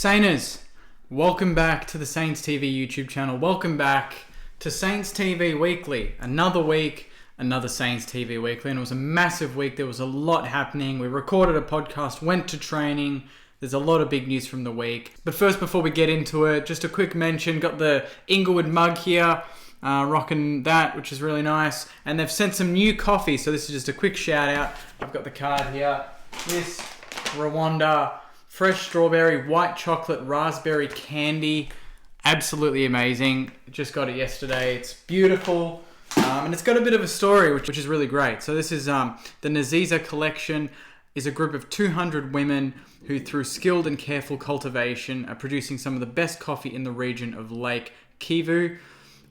Sainers, welcome back to the Saints TV YouTube channel. Welcome back to Saints TV Weekly. Another week, another Saints TV Weekly, and it was a massive week. There was a lot happening. We recorded a podcast, went to training. There's a lot of big news from the week. But first, before we get into it, just a quick mention. Got the Inglewood mug here, rocking that, which is really nice. And they've sent some new coffee, so this is just a quick shout out. I've got the card here. This Rwanda fresh strawberry, white chocolate, raspberry candy. Absolutely amazing. Just got it yesterday. It's beautiful. And it's got a bit of a story, which is really great. So this is the Naziza collection. Is a group of 200 women who, through skilled and careful cultivation, are producing some of the best coffee in the region of Lake Kivu.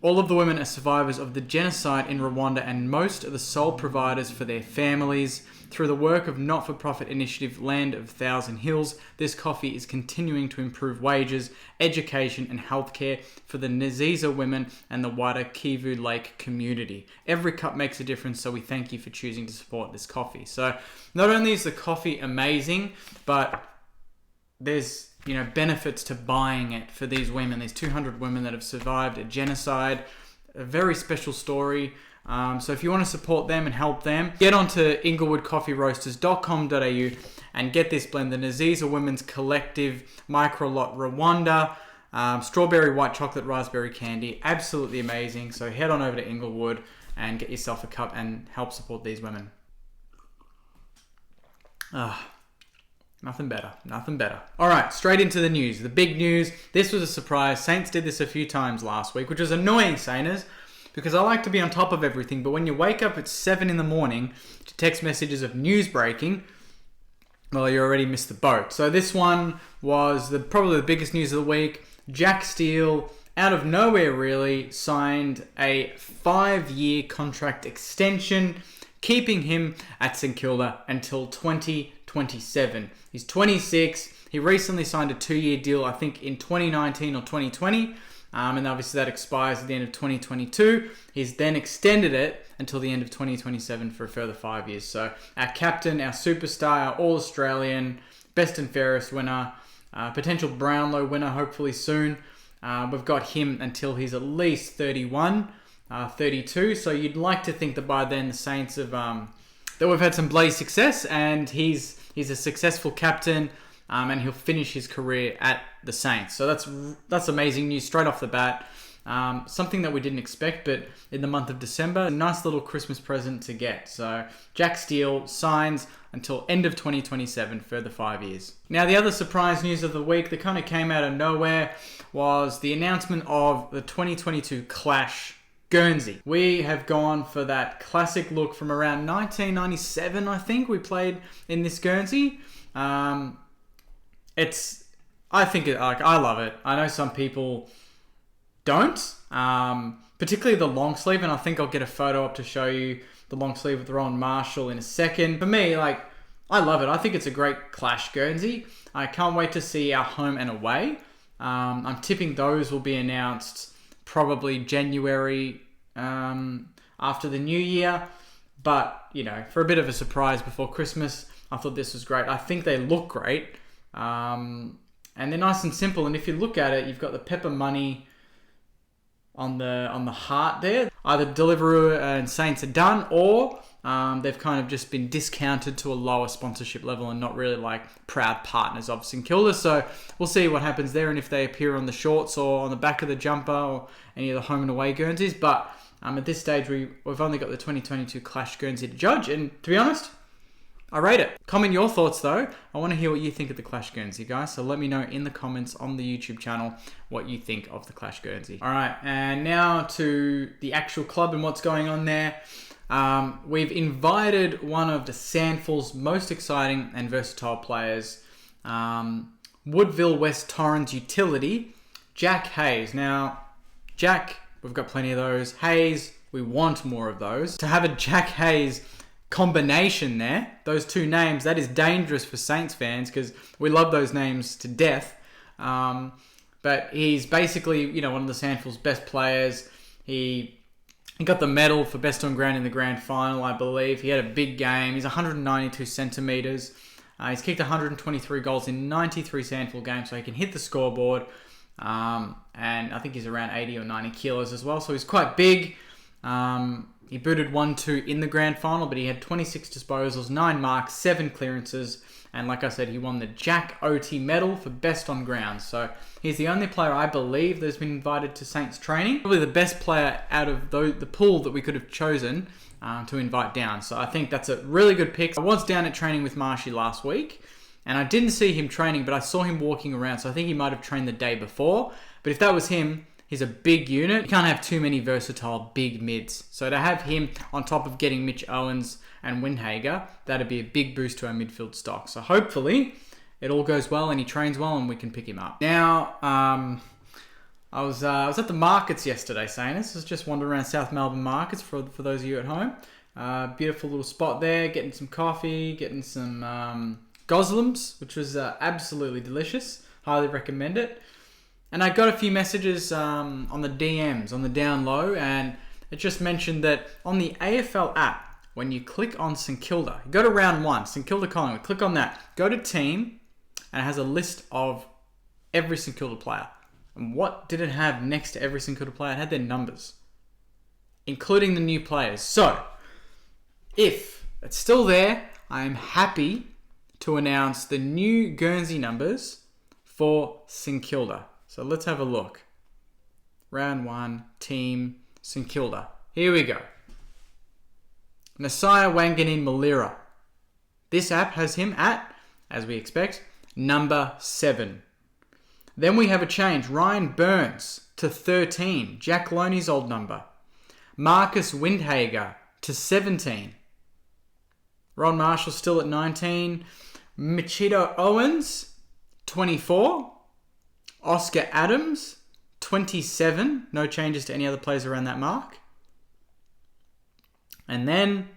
All of the women are survivors of the genocide in Rwanda, and most are the sole providers for their families. Through the work of not-for-profit initiative Land of Thousand Hills, this coffee is continuing to improve wages, education and healthcare for the Naziza women and the wider Kivu Lake community. Every cup makes a difference, so we thank you for choosing to support this coffee. So not only is the coffee amazing, but there's benefits to buying it for these women, these 200 women that have survived a genocide. A very special story. So if you want to support them and help them, get onto inglewoodcoffeeroasters.com.au and get this blend, the Naziza Women's Collective Micro Lot Rwanda, strawberry, white chocolate, raspberry candy. Absolutely amazing. So head on over to Inglewood and get yourself a cup and help support these women. Nothing better. All right, straight into the news. The big news. This was a surprise. Saints did this a few times last week, which was annoying, Sainers, because I like to be on top of everything. But when you wake up at 7 in the morning to text messages of news breaking, well, you already missed the boat. So this one was probably the biggest news of the week. Jack Steele, out of nowhere really, signed a 5-year contract extension, keeping him at St Kilda until 2027. He's 26. He recently signed a 2-year deal, I think in 2019 or 2020. And obviously that expires at the end of 2022. He's then extended it until the end of 2027 for a further 5 years. So our captain, our superstar, our All-Australian, best and fairest winner, potential Brownlow winner hopefully soon. We've got him until he's at least 31, 32. So you'd like to think that by then the Saints have that we've had some bloody success, and he's a successful captain, and he'll finish his career at the Saints. So that's amazing news straight off the bat. Something that we didn't expect, but in the month of December, a nice little Christmas present to get. So Jack Steele signs until end of 2027, further 5 years. Now, the other surprise news of the week that kind of came out of nowhere was the announcement of the 2022 Clash Guernsey. We have gone for that classic look from around 1997, I think we played in this Guernsey. I love it. I know some people don't, particularly the long sleeve, and I think I'll get a photo up to show you the long sleeve with Rowan Marshall in a second. For me, I love it. I think it's a great Clash Guernsey. I can't wait to see our home and away. I'm tipping those will be announced probably January after the new year. But, for a bit of a surprise before Christmas, I thought this was great. I think they look great. And they're nice and simple. And if you look at it, you've got the Pepper Money on the heart there. Either Deliveroo and Saints are done, or they've kind of just been discounted to a lower sponsorship level and not really proud partners of St Kilda. So we'll see what happens there, and if they appear on the shorts or on the back of the jumper or any of the home and away Guernseys. But at this stage, we've only got the 2022 Clash Guernsey to judge, and to be honest, I rate it. Comment your thoughts though. I want to hear what you think of the Clash Guernsey, guys. So let me know in the comments on the YouTube channel what you think of the Clash Guernsey. All right, and now to the actual club and what's going on there. We've invited one of the Sandful's most exciting and versatile players, Woodville West Torrens utility, Jack Hayes. Now, Jack, we've got plenty of those. Hayes, we want more of those. To have a Jack Hayes combination there, those two names, that is dangerous for Saints fans because we love those names to death. But he's basically, one of the Sandful's best players. He got the medal for best on ground in the grand final, I believe. He had a big game. He's 192 centimeters. He's kicked 123 goals in 93 Sandful games, so he can hit the scoreboard. And I think he's around 80 or 90 kilos as well, so he's quite big. He booted 1-2 in the grand final, but he had 26 disposals, 9 marks, 7 clearances, and like I said, he won the Jack OT medal for best on ground. So he's the only player I believe that's been invited to Saints training. Probably the best player out of the pool that we could have chosen to invite down. So I think that's a really good pick. I was down at training with Marshy last week, and I didn't see him training, but I saw him walking around, so I think he might have trained the day before. But if that was him, he's a big unit. You can't have too many versatile big mids. So to have him on top of getting Mitch Owens and Windhager, that'd be a big boost to our midfield stock. So hopefully it all goes well and he trains well and we can pick him up. Now, I was at the markets yesterday, Sanus. I was just wandering around South Melbourne markets for those of you at home. Beautiful little spot there, getting some coffee, getting some Goslams, which was absolutely delicious. Highly recommend it. And I got a few messages on the DMs, on the down low, and it just mentioned that on the AFL app, when you click on St Kilda, you go to round 1, St Kilda Collingwood, click on that, go to team, and it has a list of every St Kilda player. And what did it have next to every St Kilda player? It had their numbers, including the new players. So, if it's still there, I am happy to announce the new Guernsey numbers for St Kilda. So let's have a look. Round 1, team, St Kilda. Here we go. Nasiah Wanganeen Malira. This app has him at, as we expect, number 7. Then we have a change. Ryan Burns to 13. Jack Loney's old number. Marcus Windhager to 17. Ron Marshall still at 19. Machito Owens, 24. Oscar Adams, 27. No changes to any other players around that mark. And then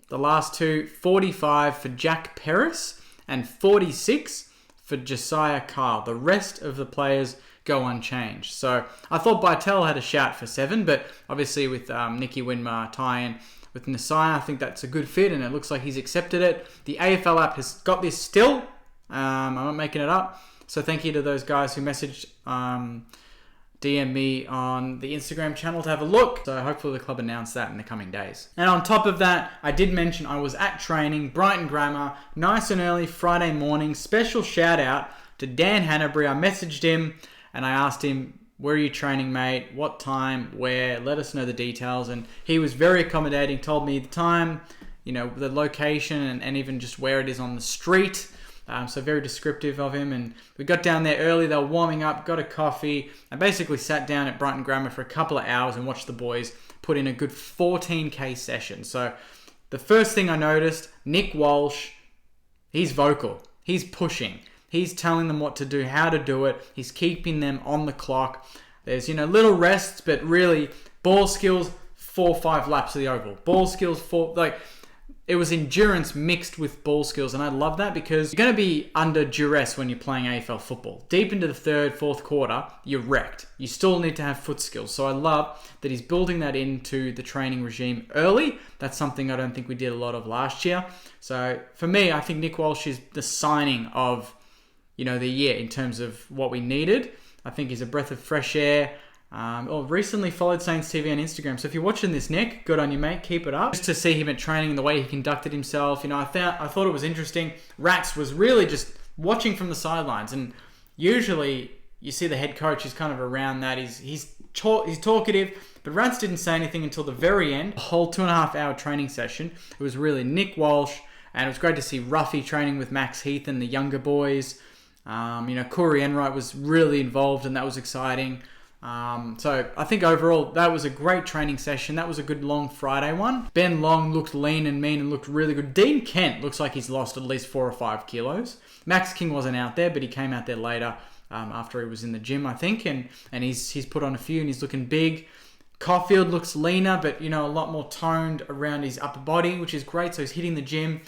the last two, 45 for Jack Paris and 46 for Josiah Kyle. The rest of the players go unchanged. So I thought Bytel had a shout for 7, but obviously with Nicky Winmar tie-in with Nasiah, I think that's a good fit and it looks like he's accepted it. The AFL app has got this still. I'm not making it up. So thank you to those guys who messaged DM me on the Instagram channel to have a look. So hopefully the club announced that in the coming days. And on top of that, I did mention I was at training, Brighton Grammar, nice and early Friday morning. Special shout out to Dan Hanbury. I messaged him and I asked him, where are you training, mate? What time? Where? Let us know the details. And he was very accommodating, told me the time, the location and even just where it is on the street. So very descriptive of him, and we got down there early. They were warming up, got a coffee, and basically sat down at Brighton Grammar for a couple of hours and watched the boys put in a good 14k session. So the first thing I noticed, Nick Walsh, he's vocal, he's pushing, he's telling them what to do, how to do it, he's keeping them on the clock. There's little rests, but really ball skills, 4 or 5 laps of the oval. Ball skills, 4 it was endurance mixed with ball skills, and I love that because you're going to be under duress when you're playing AFL football. Deep into the 3rd, 4th quarter, you're wrecked. You still need to have foot skills. So I love that he's building that into the training regime early. That's something I don't think we did a lot of last year. So for me, I think Nick Walsh is the signing of the year in terms of what we needed. I think he's a breath of fresh air. Recently followed Saints TV on Instagram. So if you're watching this, Nick, good on you, mate. Keep it up. Just to see him at training and the way he conducted himself, I thought it was interesting. Rats was really just watching from the sidelines, and usually you see the head coach is kind of around that. He's talkative, but Rats didn't say anything until the very end. The whole 2.5 hour training session. It was really Nick Walsh, and it was great to see Ruffy training with Max Heath and the younger boys. Corey Enright was really involved, and that was exciting. So I think overall that was a great training session. That was a good long Friday one. Ben Long looked lean and mean and looked really good. Dean Kent looks like he's lost at least 4 or 5 kilos. Max King wasn't out there, but he came out there later after he was in the gym, I think, and he's put on a few and he's looking big. Caulfield looks leaner, but a lot more toned around his upper body, which is great. So he's hitting the gym.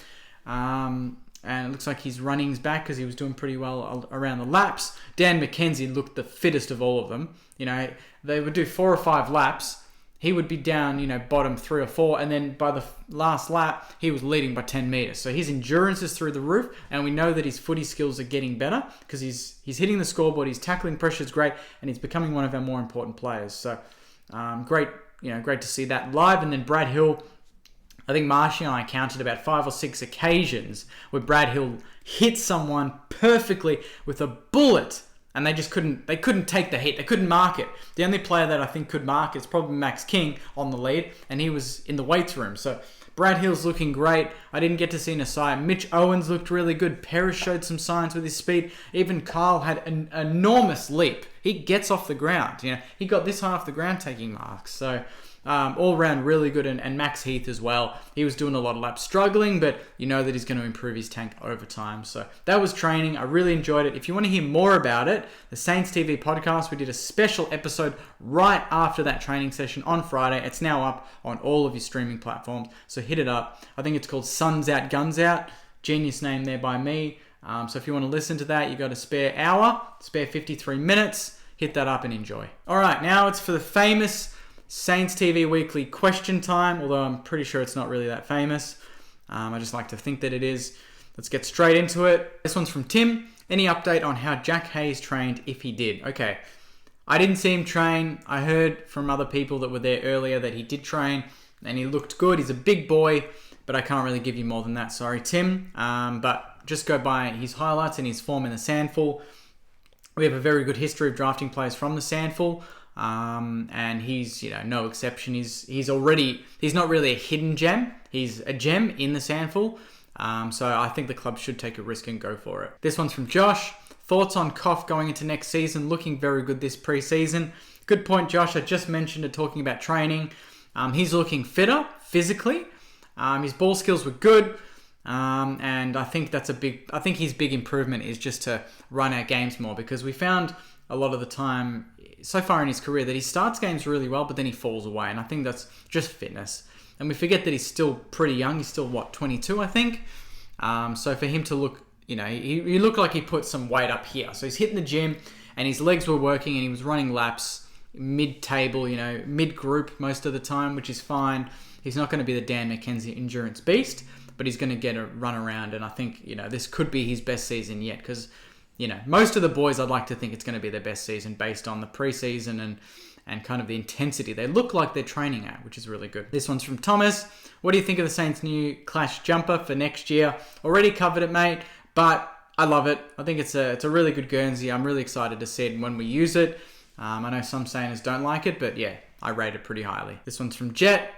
And it looks like his running's back because he was doing pretty well around the laps. Dan McKenzie looked the fittest of all of them. They would do 4 or 5 laps he would be down, bottom 3 or 4, and then by the last lap, he was leading by 10 meters. So his endurance is through the roof, and we know that his footy skills are getting better because he's hitting the scoreboard, his tackling pressure is great, and he's becoming one of our more important players. So great to see that live. And then Brad Hill, I think Marshy and I counted about 5 or 6 occasions where Brad Hill hit someone perfectly with a bullet, and they couldn't take the hit. They couldn't mark it. The only player that I think could mark is probably Max King on the lead, and he was in the weights room. So Brad Hill's looking great. I didn't get to see Nasai. Mitch Owens looked really good. Paris showed some signs with his speed. Even Kyle had an enormous leap. He gets off the ground. He got this high off the ground taking marks. So all around really good. And Max Heath as well. He was doing a lot of laps, struggling, but you know that he's going to improve his tank over time. So that was training. I really enjoyed it. If you want to hear more about it, the Saints TV podcast, we did a special episode right after that training session on Friday. It's now up on all of your streaming platforms, so hit it up. I think it's called Suns Out, Guns Out. Genius name there by me. So if you want to listen to that, you got a spare hour, spare 53 minutes. Hit that up and enjoy. All right, now it's for the famous Saints TV Weekly question time, although I'm pretty sure it's not really that famous. I just like to think that it is. Let's get straight into it. This one's from Tim. Any update on how Jack Hayes trained, if he did? Okay, I didn't see him train. I heard from other people that were there earlier that he did train, and he looked good. He's a big boy, but I can't really give you more than that. Sorry, Tim. But just go by his highlights and his form in the Sandful. We have a very good history of drafting players from the Sandful. And he's, no exception. He's not really a hidden gem. He's a gem in the Sandful. So I think the club should take a risk and go for it. This one's from Josh. Thoughts on Koff going into next season? Looking very good this preseason. Good point, Josh. I just mentioned it talking about training. He's looking fitter physically. His ball skills were good. And I think his big improvement is just to run our games more, because we found a lot of the time so far in his career that he starts games really well, but then he falls away. And I think that's just fitness. And we forget that he's still pretty young. He's still, 22, I think. So for him to look, he looked like he put some weight up here. So he's hitting the gym and his legs were working and he was running laps mid-table, mid-group most of the time, which is fine. He's not going to be the Dan McKenzie endurance beast, but he's going to get a run around. And I think, this could be his best season yet, because most of the boys, I'd like to think it's going to be their best season based on the preseason and kind of the intensity they look like they're training at, which is really good. This one's from Thomas. What do you think of the Saints' new Clash jumper for next year? Already covered it, mate, but I love it. I think it's a really good Guernsey. I'm really excited to see it when we use it. I know some Saints don't like it, but yeah, I rate it pretty highly. This one's from Jet.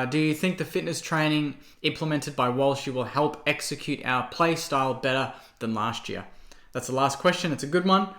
Do you think the fitness training implemented by Walshy will help execute our play style better than last year? That's the last question. It's a good one.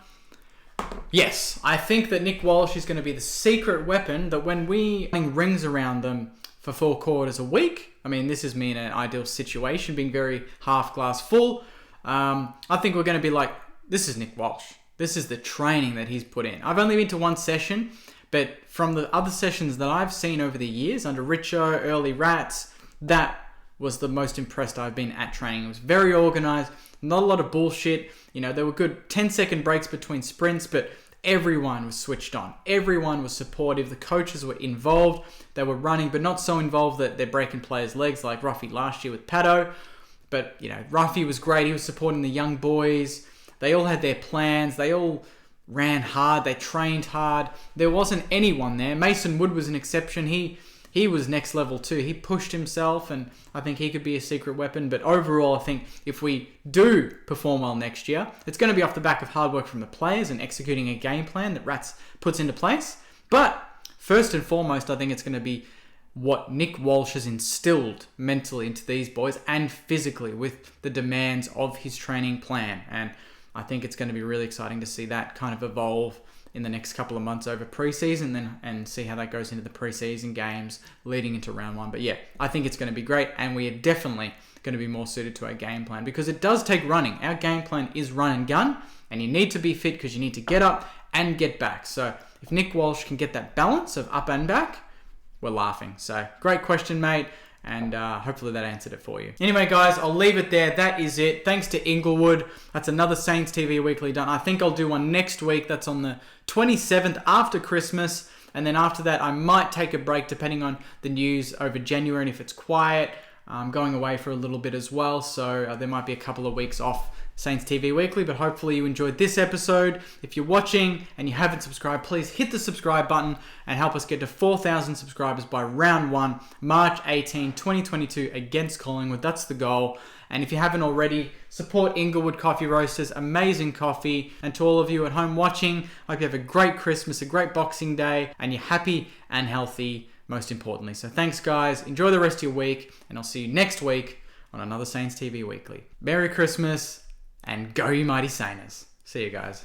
Yes, I think that Nick Walsh is going to be the secret weapon that when we rings around them for 4 quarters a week, this is me in an ideal situation, being very half glass full. I think we're going to be like, this is Nick Walsh. This is the training that he's put in. I've only been to one session, but from the other sessions that I've seen over the years under Richo, early Rats, that was the most impressed I've been at training. It was very organized, not a lot of bullshit. There were good 10-second breaks between sprints, but everyone was switched on. Everyone was supportive. The coaches were involved. They were running, but not so involved that they're breaking players' legs like Ruffy last year with Pato. But, Ruffy was great. He was supporting the young boys. They all had their plans. They all ran hard. They trained hard. There wasn't anyone there. Mason Wood was an exception. He was next level too. He pushed himself, and I think he could be a secret weapon. But overall, I think if we do perform well next year, it's going to be off the back of hard work from the players and executing a game plan that Rats puts into place. But first and foremost, I think it's going to be what Nick Walsh has instilled mentally into these boys and physically with the demands of his training plan. And I think it's going to be really exciting to see that kind of evolve in the next couple of months over preseason and see how that goes into the preseason games leading into round 1. But yeah, I think it's going to be great, and we are definitely going to be more suited to our game plan because it does take running. Our game plan is run and gun, and you need to be fit because you need to get up and get back. So if Nick Walsh can get that balance of up and back, we're laughing. So great question, mate. And hopefully that answered it for you. Anyway, guys, I'll leave it there. That is it. Thanks to Inglewood. That's another Saints TV Weekly done. I think I'll do one next week. That's on the 27th after Christmas. And then after that, I might take a break depending on the news over January, and if it's quiet, I'm going away for a little bit as well. So there might be a couple of weeks off Saints TV Weekly, but hopefully you enjoyed this episode. If you're watching and you haven't subscribed, please hit the subscribe button and help us get to 4,000 subscribers by round 1, March 18, 2022 against Collingwood. That's the goal. And if you haven't already, support Inglewood Coffee Roasters, amazing coffee. And to all of you at home watching, I hope you have a great Christmas, a great Boxing Day, and you're happy and healthy, most importantly. So thanks, guys. Enjoy the rest of your week, and I'll see you next week on another Saints TV Weekly. Merry Christmas, and go you mighty Sainers. See you guys.